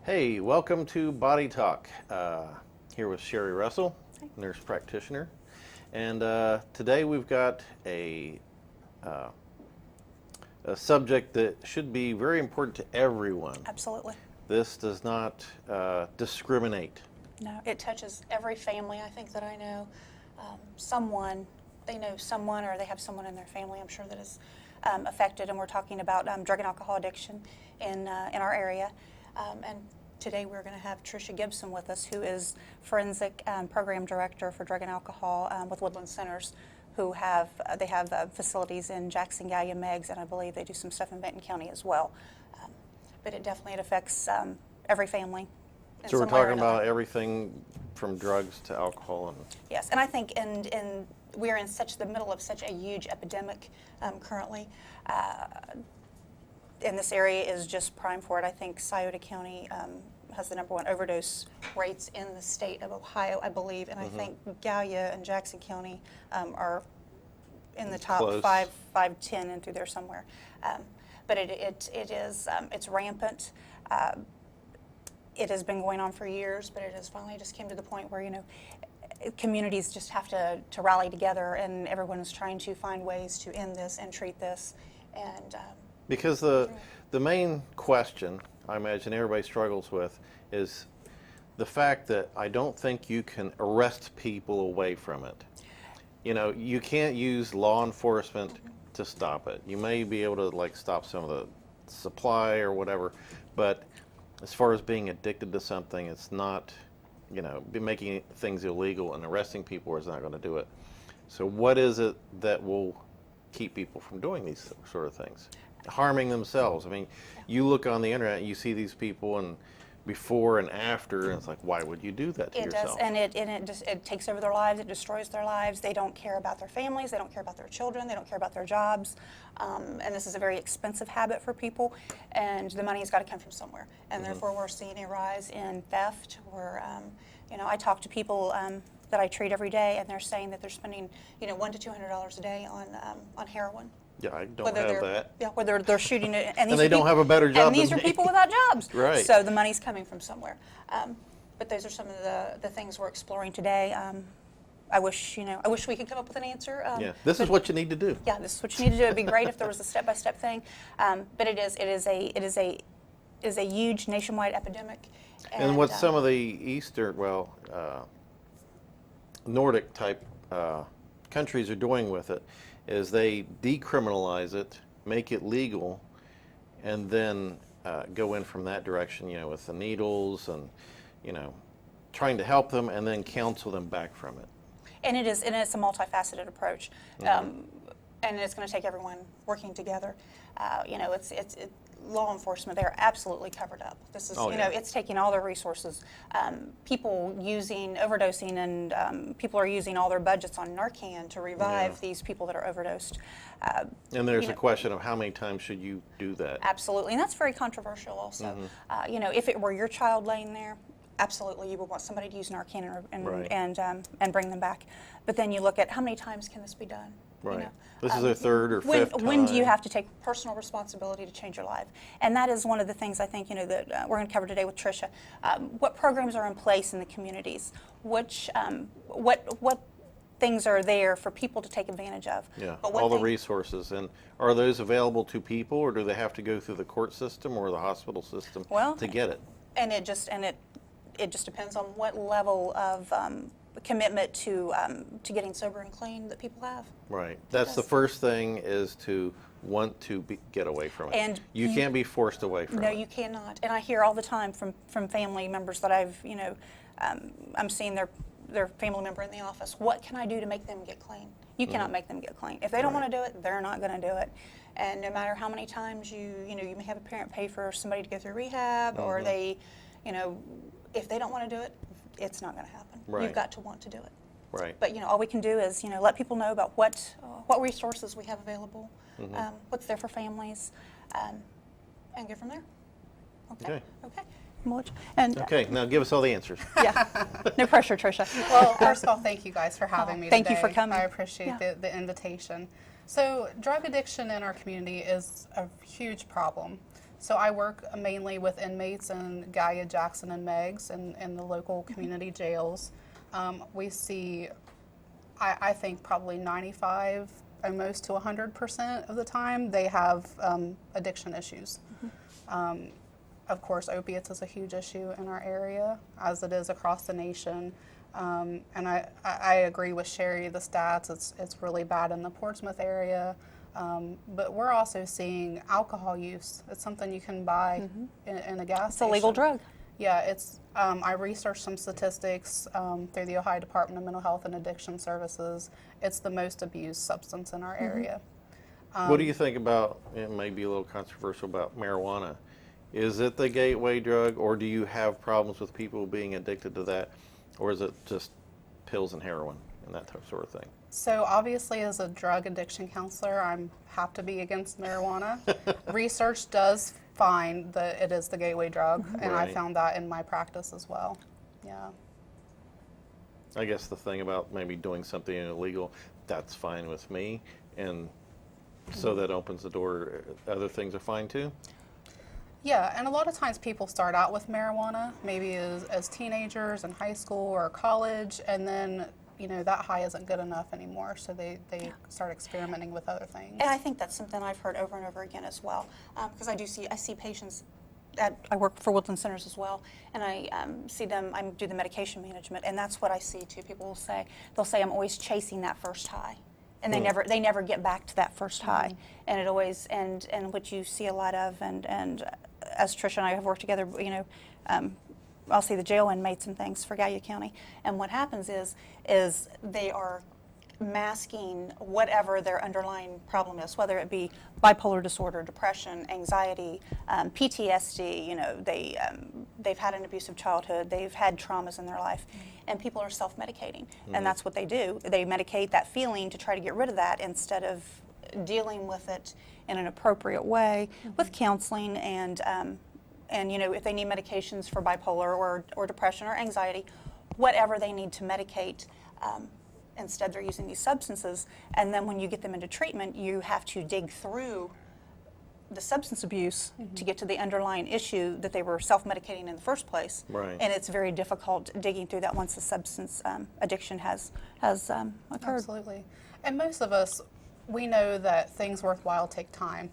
Hey, welcome to Body Talk. Here with Sherry Russell, Hi. nurse practitioner. And today we've got a subject that should be very important to everyone. Absolutely. This does not discriminate. No, it touches every family, I think, that I know. They know someone or they have someone in their family, I'm sure, that is affected. And we're talking about drug and alcohol addiction in our area. And today we're going to have Tricia Gibson with us, who is Forensic Program Director for Drug and Alcohol with Woodland Centers, who have facilities in Jackson, Gallia, Meigs, and I believe they do some stuff in Benton County as well. But it definitely affects every family. So we're talking about everything from drugs to alcohol. Yes, and I think we're in the middle of such a huge epidemic currently. And this area is just prime for it. I think Scioto County has the #1 overdose rates in the state of Ohio, I believe, and I think Gallia and Jackson County are in the top Close. 5, 10, and through there somewhere. But it's rampant. It has been going on for years, but it has finally just came to the point where, communities just have to rally together, and everyone is trying to find ways to end this and treat this. And Because the main question I imagine everybody struggles with is the fact that I don't think you can arrest people away from it. You can't use law enforcement to stop it. You may be able to stop some of the supply or whatever, but as far as being addicted to something, it's not, making things illegal and arresting people is not going to do it. So what is it that will keep people from doing these sort of things? Harming themselves. I mean, you look on the internet and you see these people and before and after, and it's like, why would you do that to yourself? It does, and it takes over their lives. It destroys their lives. They don't care about their families. They don't care about their children. They don't care about their jobs. And this is a very expensive habit for people, and the money's got to come from somewhere. And therefore, we're seeing a rise in theft. I talk to people that I treat every day, and they're saying that they're spending, $100 to $200 a day on heroin. Yeah, I don't have that. Yeah, whether they're shooting it, and they don't have a better job and these than are me. people without jobs. Right. So the money's coming from somewhere. But those are some of the things we're exploring today. I wish we could come up with an answer. This is what you need to do. Yeah, this is what you need to do. It'd be great if there was a step-by-step thing. But it is a huge nationwide epidemic. And what some of the Nordic type countries are doing with it is they decriminalize it, make it legal, and then go in from that direction, with the needles and, trying to help them and then counsel them back from it. And it's a multifaceted approach, and it's going to take everyone working together. It's law enforcement, they're absolutely covered up. This is, it's taking all their resources. People overdosing, and people are using all their budgets on Narcan to revive these people that are overdosed. And there's a question of how many times should you do that? Absolutely, and that's very controversial also. If it were your child laying there, absolutely, you would want somebody to use Narcan and bring them back. But then you look at how many times can this be done? Right. This is their third or fifth time. When do you have to take personal responsibility to change your life? And that is one of the things I think that we're going to cover today with Tricia. What programs are in place in the communities? What things are there for people to take advantage of? Yeah, all the resources. And are those available to people, or do they have to go through the court system or the hospital system to get it? And it just depends on what level of commitment to getting sober and clean that people have. Right. That's the first thing, is to want to get away from it. And you can't be forced away from it. No, you cannot. And I hear all the time from family members that I'm seeing their family member in the office. What can I do to make them get clean? You cannot make them get clean. If they don't want to do it, they're not going to do it. And no matter how many times you may have a parent pay for somebody to go through rehab, or they, if they don't want to do it, it's not going to happen. Right. You've got to want to do it. Right. But all we can do is let people know about what resources we have available, what's there for families, and go from there. Okay. Okay. Now give us all the answers. Yeah. No pressure, Tricia. Well, first of all, thank you guys for having me today. Thank you for coming. I appreciate the invitation. So drug addiction in our community is a huge problem. So I work mainly with inmates in Gaia, Jackson, and Meigs in the local community jails. We see, I think probably 95, almost to 100% of the time, they have addiction issues. Of course, opiates is a huge issue in our area, as it is across the nation. And I agree with Sherry, the stats, it's really bad in the Portsmouth area. But we're also seeing alcohol use. It's something you can buy in a gas It's a station. legal drug. Yeah, it's. I researched some statistics through the Ohio Department of Mental Health and Addiction Services. It's the most abused substance in our area. What do you think about, it may be a little controversial, about marijuana? Is it the gateway drug, or do you have problems with people being addicted to that, or is it just pills and heroin and that sort of thing? So obviously, as a drug addiction counselor, I have to be against marijuana. Research does find that it is the gateway drug, and I Right. found that in my practice as well. Yeah. I guess the thing about maybe doing something illegal, that's fine with me, and so that opens the door, other things are fine too? Yeah, and a lot of times people start out with marijuana, maybe as teenagers in high school or college, and then, that high isn't good enough anymore, so they start experimenting with other things. And I think that's something I've heard over and over again as well, because I see patients. I work for Woodland Centers as well, and I see them. I do the medication management, and that's what I see too. People will say, they'll say, I'm always chasing that first high, and they never get back to that first high, and it always and what you see a lot of, and as Tricia and I have worked together, I'll see the jail inmates and things for Gallia County, and what happens is they are masking whatever their underlying problem is, whether it be bipolar disorder, depression, anxiety, PTSD. They've had an abusive childhood, they've had traumas in their life, and people are self-medicating, and that's what they do. They medicate that feeling to try to get rid of that instead of dealing with it in an appropriate way with counseling and if they need medications for bipolar or depression or anxiety, whatever they need to medicate. Instead, they're using these substances, and then when you get them into treatment, you have to dig through the substance abuse to get to the underlying issue that they were self-medicating in the first place. Right. And it's very difficult digging through that once the substance addiction has occurred. Absolutely. And most of us, we know that things worthwhile take time.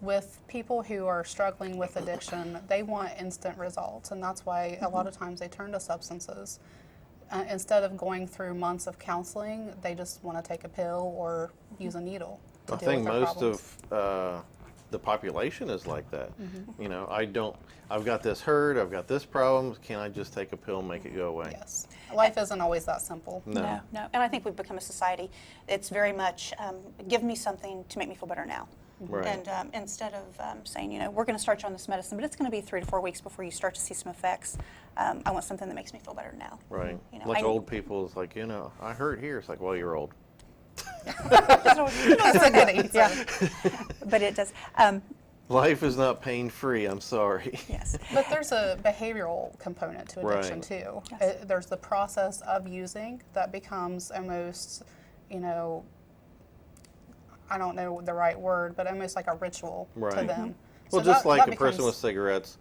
With people who are struggling with addiction, they want instant results, and that's why a lot of times they turn to substances. Instead of going through months of counseling, they just want to take a pill or use a needle to I deal think with their most problems. of the population is like that. I've got this hurt, I've got this problem, can I just take a pill and make it go away? Yes. Life isn't always that simple. No. No. And I think we've become a society. It's very much give me something to make me feel better now. Right. And instead of saying, we're going to start you on this medicine, but it's going to be 3 to 4 weeks before you start to see some effects. I want something that makes me feel better now. Right. I- Old people, it's like, I hurt here. It's like, well, you're old. That's a good answer. Yeah. But it does. Life is not pain-free, I'm sorry. Yes. But there's a behavioral component to addiction Right. too. Yes. There's the process of using that becomes almost, I don't know the right word, but almost like a ritual to Right. them. Well, So just that like a person becomes- with cigarettes,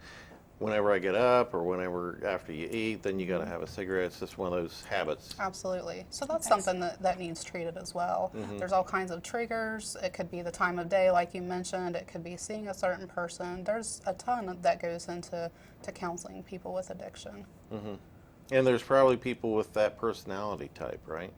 whenever I get up or whenever after you eat, then you got to have a cigarette. It's just one of those habits. Absolutely. So that's Okay. something that needs treated as well. Mm-hmm. There's all kinds of triggers. It could be the time of day, like you mentioned. It could be seeing a certain person. There's a ton that goes into counseling people with addiction. And there's probably people with that personality type, right?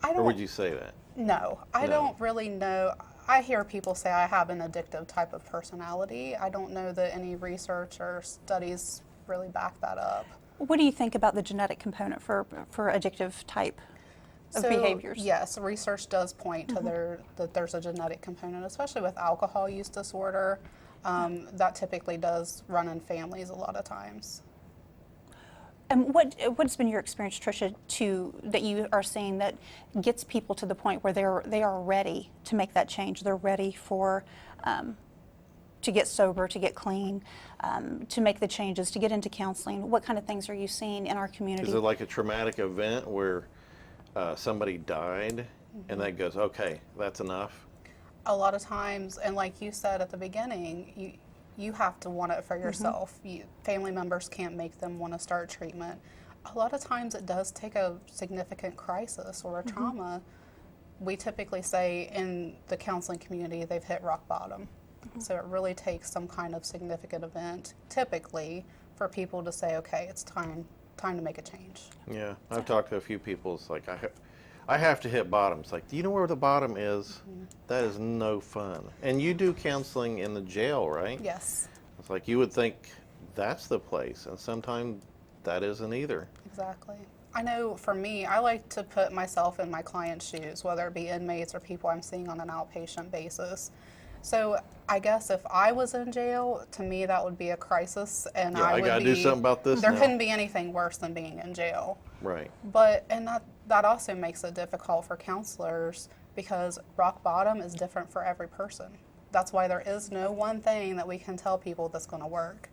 I Or don't would you say that? No, I No. don't really know. I hear people say I have an addictive type of personality. I don't know that any research or studies really back that up. What do you think about the genetic component for addictive type of behaviors? Yes, research does point to that there's a genetic component, especially with alcohol use disorder. That typically does run in families a lot of times. And what's been your experience, Tricia, that you are seeing that gets people to the point where they are ready to make that change? They're ready for to get sober, to get clean, to make the changes, to get into counseling. What kind of things are you seeing in our community? Is it like a traumatic event where somebody died and that goes, okay, that's enough? a lot of times, and like you said at the beginning, you have to want it for yourself. Family members can't make them want to start treatment. A lot of times it does take a significant crisis or a trauma. We typically say in the counseling community they've hit rock bottom. So it really takes some kind of significant event, typically, for people to say, okay, it's time to make a change. Yeah, I've talked to a few people. It's like I have to hit bottom. It's like, do you know where the bottom is? That is no fun. And you do counseling in the jail, right? Yes, It's like you would think that's the place, and sometimes that isn't either. exactly. I know for me, I like to put myself in my client's shoes, whether it be inmates or people I'm seeing on an outpatient basis. So I guess if I was in jail, to me that would be a crisis, and Yeah, I I would gotta be, do something about this there now. couldn't be anything worse than being in jail. Right. But, and that also makes it difficult for counselors because rock bottom is different for every person. That's why there is no one thing that we can tell people that's going to work.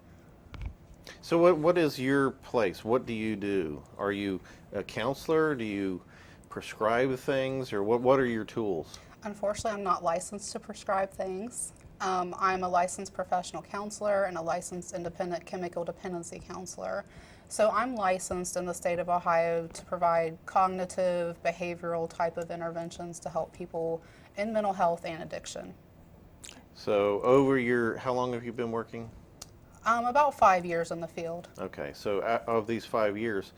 So what is your place? What do you do? Are you a counselor? Do you prescribe things, or what are your tools? Unfortunately, I'm not licensed to prescribe things. I'm a licensed professional counselor and a licensed independent chemical dependency counselor. So I'm licensed in the state of Ohio to provide cognitive, behavioral type of interventions to help people in mental health and addiction. So how long have you been working? About 5 years in the field. Okay, so of these 5 years,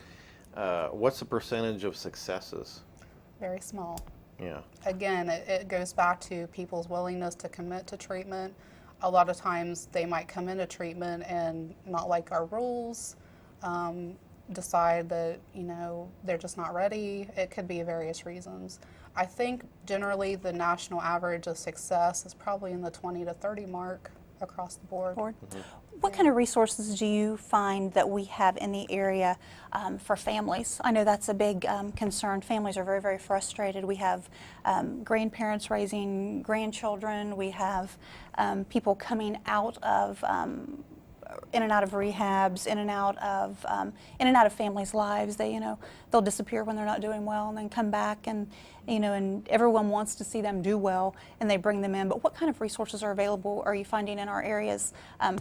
what's the percentage of successes? Very small. Yeah. Again, it goes back to people's willingness to commit to treatment. A lot of times they might come into treatment and not like our rules, decide that, they're just not ready. It could be various reasons. I think generally the national average of success is probably in the 20 to 30 mark across the board. What kind of resources do you find that we have in the area for families? I know that's a big concern. Families are very, very frustrated. We have grandparents raising grandchildren. We have people coming out of in and out of rehabs, in and out of families' lives. They'll disappear when they're not doing well, and then come back, and and everyone wants to see them do well, and they bring them in. But what kind of resources are available? Are you finding in our areas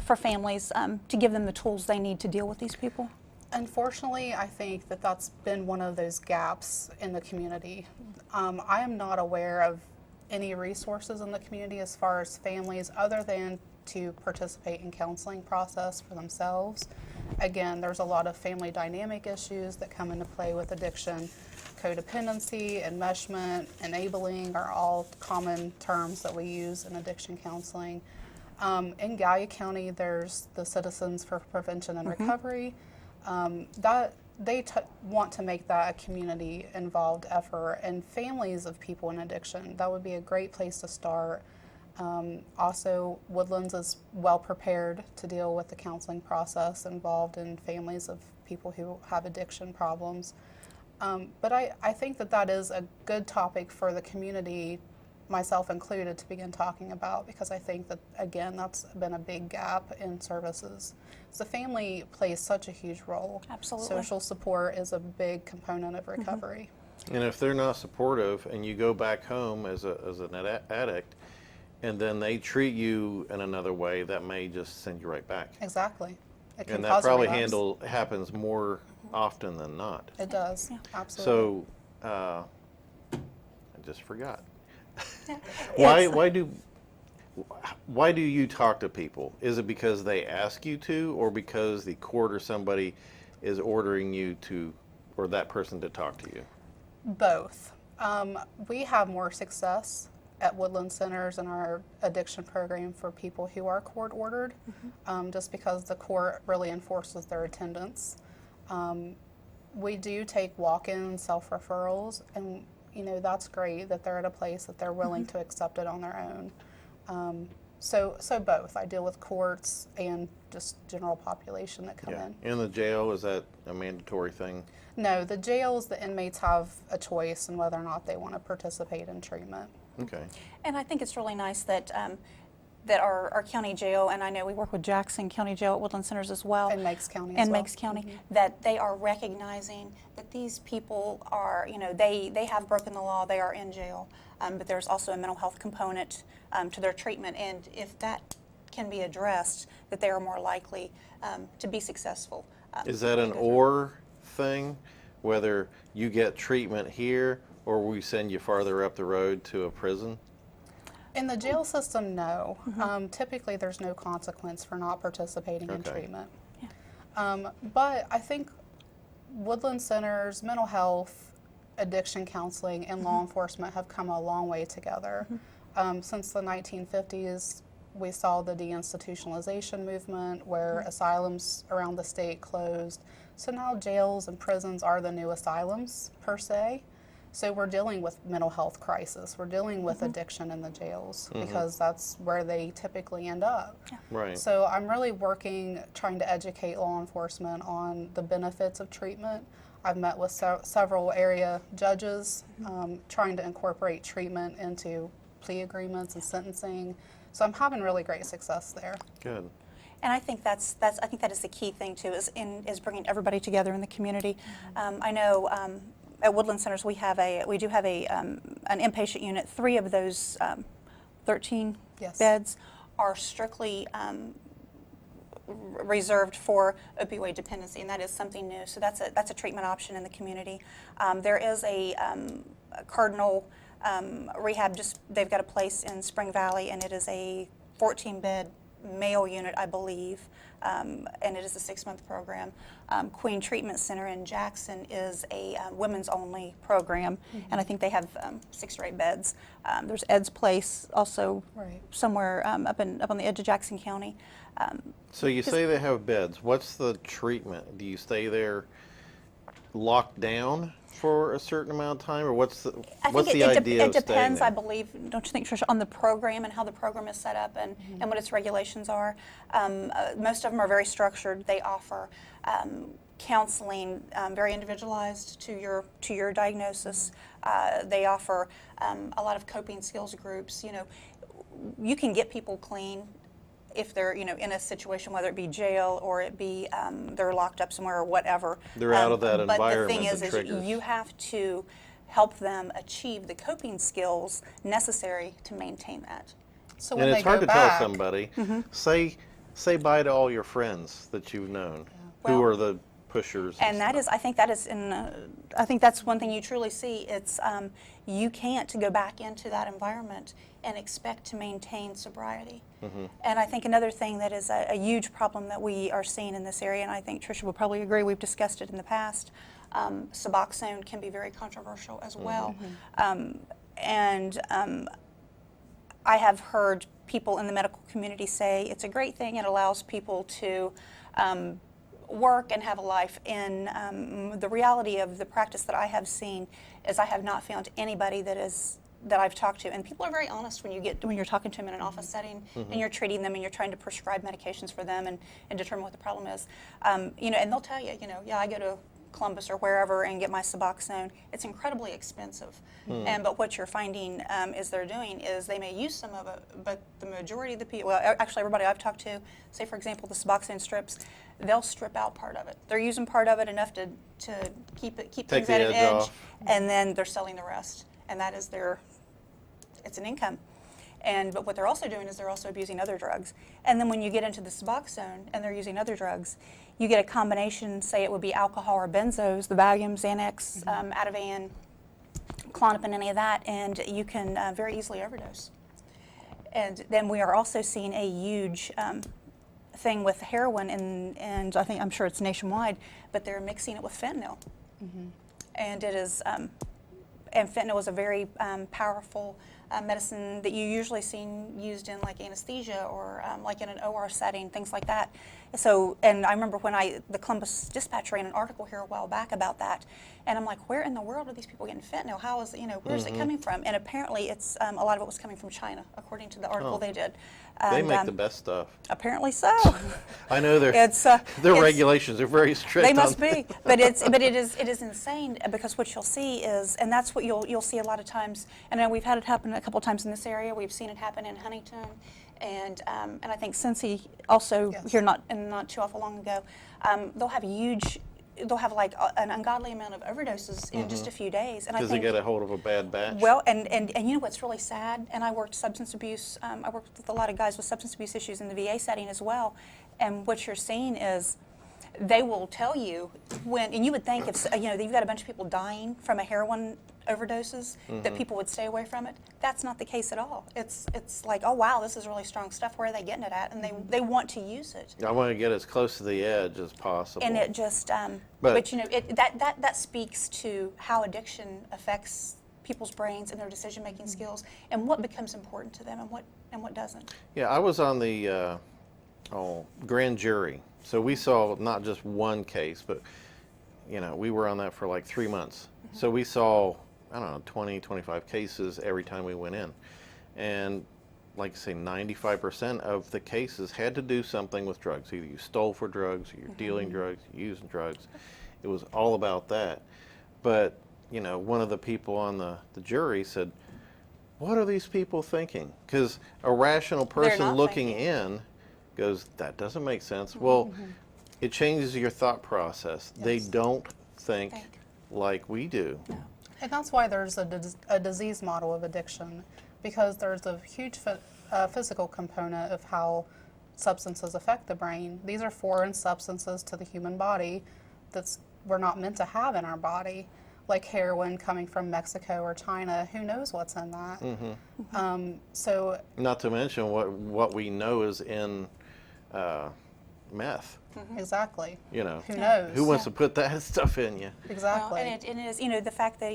for families to give them the tools they need to deal with these people? Unfortunately, I think that that's been one of those gaps in the community. I am not aware of any resources in the community as far as families other than to participate in counseling process for themselves. Again, there's a lot of family dynamic issues that come into play with addiction. Codependency, enmeshment, enabling are all common terms that we use in addiction counseling. In Gallia County, there's the Citizens for Prevention and Recovery. That they want to make that a community involved effort, and families of people in addiction, that would be a great place to start. Also, Woodlands is well prepared to deal with the counseling process involved in families of people who have addiction problems. But I think that is a good topic for the community, myself included, to begin talking about, because I think that, again, that's been a big gap in services. So family plays such a huge role. Absolutely. Social support is a big component of recovery. And if they're not supportive, and you go back home as an addict, and then they treat you in another way, that may just send you right back. Exactly. It can And that cause a probably relapse. happens more often than not. It does, Yeah. absolutely. So, I just forgot. It's- Why do you talk to people? Is it because they ask you to, or because the court or somebody is ordering you to, or that person to talk to you? Both. We have more success at Woodland Centers in our addiction program for people who are court ordered, just because the court really enforces their attendance. We do take walk-in self-referrals, and that's great that they're at a place that they're willing to accept it on their own. So both. I deal with courts and just general population that come in. In the jail, is that a mandatory thing? No, the jails, the inmates have a choice in whether or not they want to participate in treatment. Okay. And I think it's really nice that that our county jail, and I know we work with Jackson County Jail at Woodland Centers as well. And Meigs County as And well. Meigs County, that they are recognizing that these people are, they have broken the law, they are in jail, but there's also a mental health component to their treatment, and if that can be addressed, that they are more likely to be successful. Is that an or thing, whether you get treatment here or we send you farther up the road to a prison? In the jail system, no. Typically, there's no consequence for not participating in Okay. treatment. But I think Woodland Centers, mental health, addiction counseling, and law enforcement have come a long way together. Since the 1950s, we saw the deinstitutionalization movement where asylums around the state closed. So now jails and prisons are the new asylums, per se. So we're dealing with mental health crisis. We're dealing with addiction in the jails because that's where they typically end up. Right. So I'm really trying to educate law enforcement on the benefits of treatment. I've met with several area judges trying to incorporate treatment into plea agreements and sentencing. So I'm having really great success there. Good. And I think that is the key thing too, is bringing everybody together in the community. I know at Woodland Centers we do have an inpatient unit. 3 of those 13 Yes. beds are strictly reserved for opioid dependency, and that is something new. So that's a treatment option in the community. There is a Cardinal rehab. They've got a place in Spring Valley, and it is a 14-bed male unit, I believe, and it is a 6-month program. Queen Treatment Center in Jackson is a women's-only program, and I think they have 6 or 8 beds. There's Ed's Place, also Right. somewhere up on the edge of Jackson County. So you say they have beds. What's the treatment? Do you stay there locked down for a certain amount of time, or what's the idea it of staying depends, there? I believe, don't you think, Tricia, on the program and how the program is set up and what its regulations are. Most of them are very structured. They offer counseling, very individualized to your diagnosis. They offer a lot of coping skills groups. You can get people clean if they're in a situation, whether it be jail or it be they're locked up somewhere or whatever. They're out of that But the environment thing is that triggers. you have to help them achieve the coping skills necessary to maintain that. So And when it's they hard go to tell back, somebody, say bye to all your friends that you've known, who Well, are the pushers. And that is, I think that's one thing you truly see. It's you can't go back into that environment and expect to maintain sobriety. And I think another thing that is a huge problem that we are seeing in this area, and I think Tricia will probably agree, we've discussed it in the past, Suboxone can be very controversial as well. I have heard people in the medical community say it's a great thing, it allows people to work and have a life. In the reality of the practice that I have seen is I have not found anybody that I've talked to, and people are very honest when you're talking to them in an office setting and you're treating them and you're trying to prescribe medications for them and determine what the problem is. And they'll tell you, I go to Columbus or wherever and get my Suboxone. It's incredibly expensive. But what you're finding is they're doing is they may use some of it, but the majority of the people, well, actually everybody I've talked to, say for example the Suboxone strips, they'll strip out part of it. They're using part of it enough to keep things the at an edge edge, off. and then they're selling the rest, and that is it's an income. But what they're also doing is they're also abusing other drugs. And then when you get into the Suboxone and they're using other drugs, you get a combination, say it would be alcohol or benzos, the Valium, Xanax, Ativan, Klonopin, any of that, and you can very easily overdose. And then we are also seeing a huge thing with heroin, and I'm sure it's nationwide, but they're mixing it with fentanyl. And it is, and fentanyl is a very powerful medicine that you usually see used in like anesthesia or like in an OR setting, things like that. So, and I remember when the Columbus Dispatch ran an article here a while back about that, and I'm like, where in the world are these people getting fentanyl? How is where's it coming from? And apparently, it's a lot of it was coming from China, according to the article they did. They And, make the best stuff. Apparently so. I know their It's, regulations are very strict. They must on be, but it is insane because what you'll see is, and that's what you'll see a lot of times. And I know we've had it happen a couple times in this area. We've seen it happen in Huntington, and I think Cincy also Yes. here not too awful long ago. They'll have like an ungodly amount of overdoses in just a few days, and I Because they think get a hold of a bad batch. well, and you know what's really sad? And I worked substance abuse. I worked with a lot of guys with substance abuse issues in the VA setting as well. And what you're seeing is they will tell you when, and you would think if you've got a bunch of people dying from a heroin overdoses that people would stay away from it. That's not the case at all. It's like, oh wow, this is really strong stuff. Where are they getting it at? And they want to use it. I want to get as close to the edge as possible. And it just, But- but you know, that speaks to how addiction affects people's brains and their decision-making skills, and what becomes important to them, and what doesn't. Yeah, I was on the grand jury, so we saw not just one case, but we were on that for like 3 months. So we saw, I don't know, 20, 25 cases every time we went in, and like I say, 95% of the cases had to do something with drugs. Either you stole for drugs, or you're dealing drugs, you're using drugs. It was all about that. But one of the people on the jury said, what are these people thinking? Because a rational person not looking thinking. in goes, that doesn't make sense. Well, it changes your thought process. They Yes. don't think like we do. And that's why there's a disease model of addiction, because there's a huge physical component of how substances affect the brain. These are foreign substances to the human body we're not meant to have in our body, like heroin coming from Mexico or China. Who knows what's in that? So Not to mention what we know is in meth. exactly. You know, Who knows? who wants to put that stuff in you? Exactly. Well, and it is, the fact that,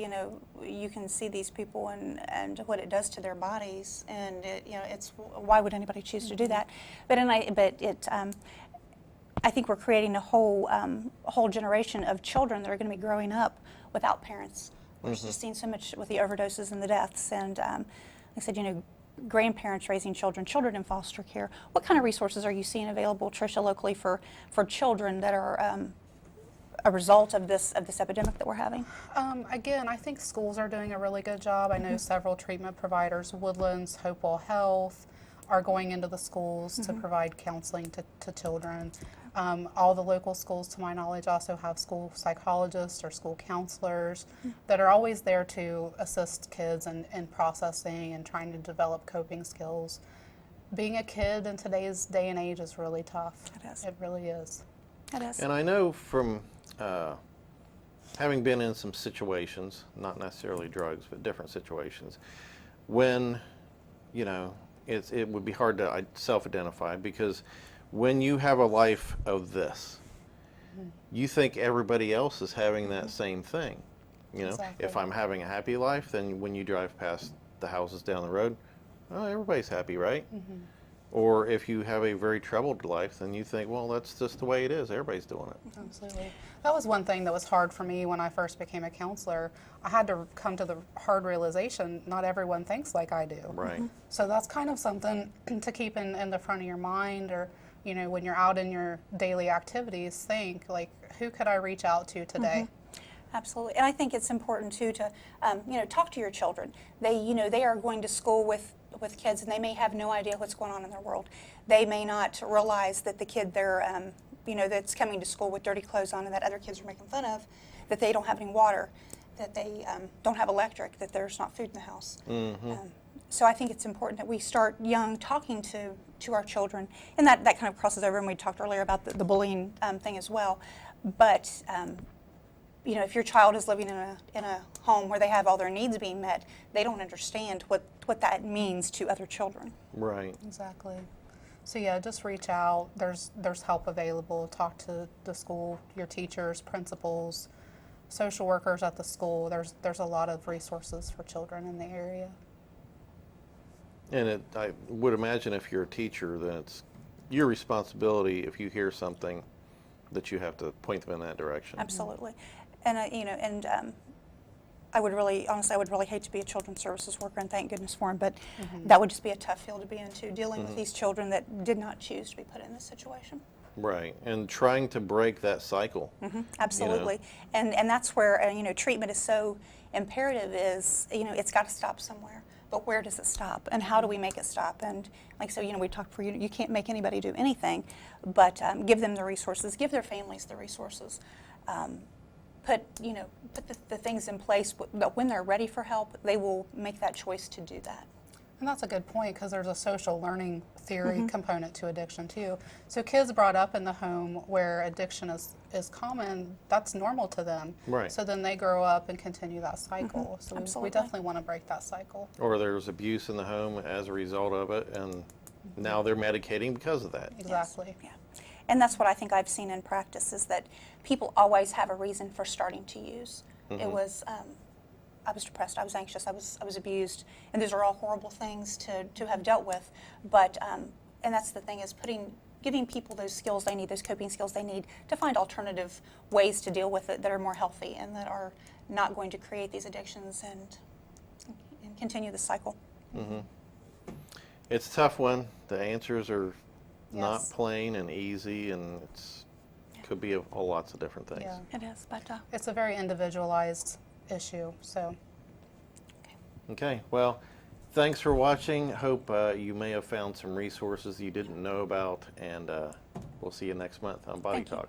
you can see these people and what it does to their bodies, and it's, why would anybody choose to do that? I think we're creating a whole generation of children that are going to be growing up without parents. We're just seeing so much with the overdoses and the deaths, and like I said, grandparents raising children in foster care. What kind of resources are you seeing available, Tricia, locally for children that are a result of this epidemic that we're having? Again, I think schools are doing a really good job. I know several treatment providers, Woodlands, Hopewell Health, are going into the schools to provide counseling to children. All the local schools, to my knowledge, also have school psychologists or school counselors that are always there to assist kids in processing and trying to develop coping skills. Being a kid in today's day and age is really tough. It is. It really is. It is. And I know from having been in some situations, not necessarily drugs, but different situations, when, it would be hard to self-identify, because when you have a life of this, you think everybody else is having that same thing. Exactly. If I'm having a happy life, then when you drive past the houses down the road, oh, everybody's happy, right? Or if you have a very troubled life, then you think, well, that's just the way it is. Everybody's doing it. Absolutely. That was one thing that was hard for me when I first became a counselor. I had to come to the hard realization, not everyone thinks like I do. Right. So that's kind of something to keep in the front of your mind, or, when you're out in your daily activities, think, like, who could I reach out to today? Absolutely, and I think it's important too to, talk to your children. They are going to school with kids, and they may have no idea what's going on in their world. They may not realize that the kid that's coming to school with dirty clothes on and that other kids are making fun of, that they don't have any water, that they don't have electric, that there's not food in the house. So I think it's important that we start young talking to our children, and that kind of crosses over, and we talked earlier about the bullying thing as well. But if your child is living in a home where they have all their needs being met, they don't understand what that means to other children. Right. Exactly. So yeah, just reach out. There's help available. Talk to the school, your teachers, principals, social workers at the school. There's a lot of resources for children in the area. And I would imagine if you're a teacher, then it's your responsibility, if you hear something, that you have to point them in that direction. Absolutely, and I would really, honestly, I would really hate to be a children's services worker, and thank goodness for them, but that would just be a tough field to be into, dealing with these children that did not choose to be put in this situation. Right, and trying to break that cycle. Absolutely, and that's where treatment is so imperative. Is it's got to stop somewhere but where does it stop, and how do we make it stop? And like so, we talked for you can't make anybody do anything, but give them the resources, give their families the resources, put the things in place that when they're ready for help, they will make that choice to do that. And that's a good point, because there's a social learning theory component to addiction too. So kids brought up in the home where addiction is common, that's normal to them. Right. So then they grow up and continue that cycle. So we Absolutely. definitely want to break that cycle. Or there's abuse in the home as a result of it, and now they're medicating because of that. Exactly. Yeah. And that's what I think I've seen in practice, is that people always have a reason for starting to use. It was, I was depressed, I was anxious, I was abused, and those are all horrible things to have dealt with. But, and that's the thing, is giving people those skills they need, those coping skills they need to find alternative ways to deal with it that are more healthy and that are not going to create these addictions and continue the cycle. It's a tough one. The answers are not Yes. plain and easy, and could be lots of different things. Yeah. It is, but It's a very individualized issue, so. Okay, well, thanks for watching. Hope you may have found some resources you didn't know about, and we'll see you next month on Body Thank you. Talk.